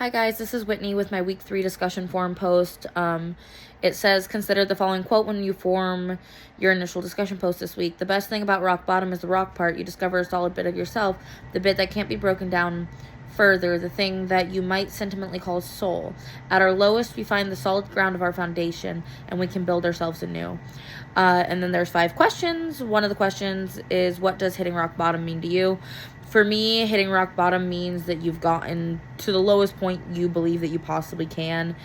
Hi guys, this is Whitney with my week 3 discussion forum post. It says, consider the following quote when you form your initial discussion post this week. The best thing about rock bottom is the rock part. You discover a solid bit of yourself, the bit that can't be broken down further, the thing that you might sentimentally call soul. At our lowest, we find the solid ground of our foundation, and we can build ourselves anew. And then there's 5 questions. One of the questions is, what does hitting rock bottom mean to you? For me, hitting rock bottom means that you've gotten to the lowest point you believe that you possibly can.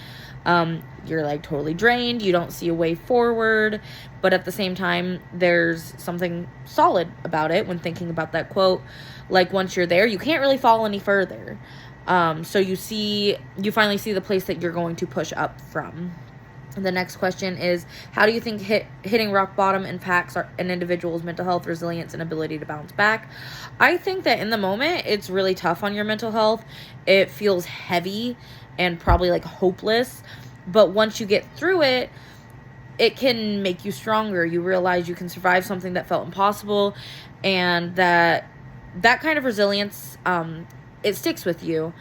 You're like totally drained. You don't see a way forward. But at the same time, there's something solid about it when thinking about that quote. Like once you're there, you can't really fall any further. So you finally see the place that you're going to push up from. The next question is, how do you think hitting rock bottom impacts an individual's mental health, resilience, and ability to bounce back? I think that in the moment, it's really tough on your mental health. It feels heavy and probably like hopeless. But once you get through it, it can make you stronger. You realize you can survive something that felt impossible, and that kind of resilience, it sticks with you.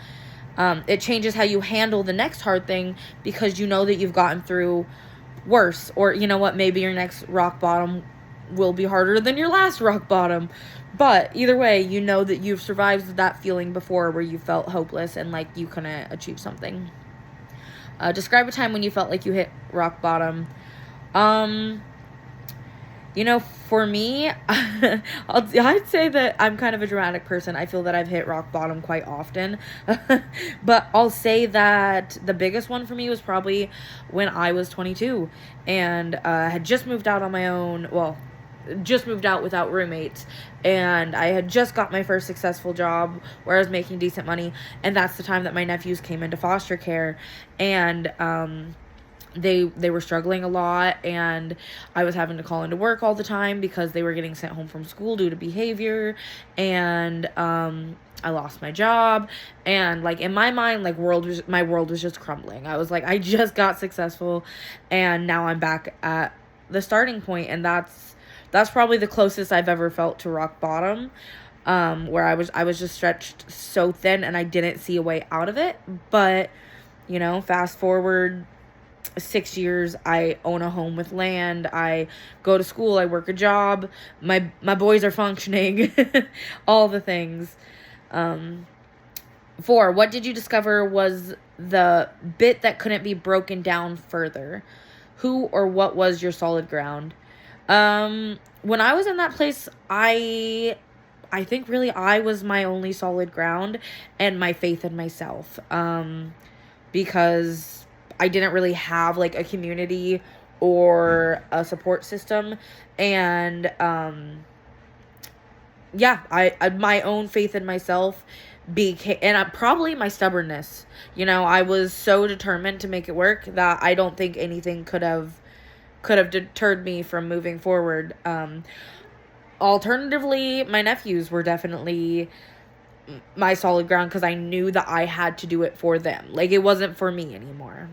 It changes how you handle the next hard thing because you know that you've gotten through worse. Or, you know what, maybe your next rock bottom will be harder than your last rock bottom. But either way, you know that you've survived that feeling before where you felt hopeless and like you couldn't achieve something. Describe a time when you felt like you hit rock bottom. For me, I'd say that I'm kind of a dramatic person. I feel that I've hit rock bottom quite often. But I'll say that the biggest one for me was probably when I was 22 and had just moved out on my own. Well, just moved out without roommates. And I had just got my first successful job where I was making decent money. And that's the time that my nephews came into foster care. And they were struggling a lot, and I was having to call into work all the time because they were getting sent home from school due to behavior, and I lost my job, and like in my mind, like my world was just crumbling. I was like, I just got successful, and now I'm back at the starting point, and that's probably the closest I've ever felt to rock bottom, where I was just stretched so thin and I didn't see a way out of it. But fast forward 6 years, I own a home with land, I go to school, I work a job, my boys are functioning, all the things. 4, what did you discover was the bit that couldn't be broken down further? Who or what was your solid ground? When I was in that place, I think really I was my only solid ground and my faith in myself, because I didn't really have like a community or a support system. And my own faith in myself became, and probably my stubbornness. I was so determined to make it work that I don't think anything could have deterred me from moving forward. Alternatively, my nephews were definitely my solid ground because I knew that I had to do it for them. Like, it wasn't for me anymore.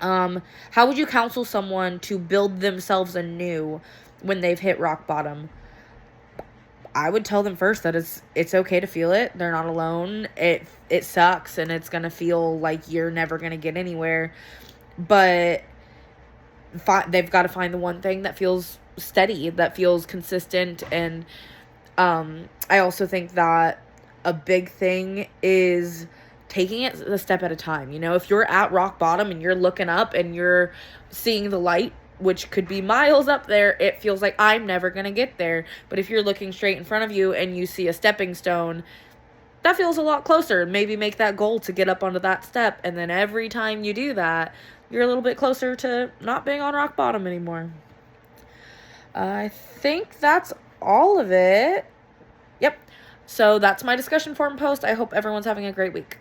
How would you counsel someone to build themselves anew when they've hit rock bottom? I would tell them first that it's okay to feel it. They're not alone. It sucks and it's going to feel like you're never going to get anywhere. But they've got to find the one thing that feels steady, that feels consistent. And I also think that a big thing is taking it a step at a time. If you're at rock bottom and you're looking up and you're seeing the light, which could be miles up there, it feels like I'm never going to get there. But if you're looking straight in front of you and you see a stepping stone, that feels a lot closer. Maybe make that goal to get up onto that step. And then every time you do that, you're a little bit closer to not being on rock bottom anymore. I think that's all of it. Yep. So that's my discussion forum post. I hope everyone's having a great week.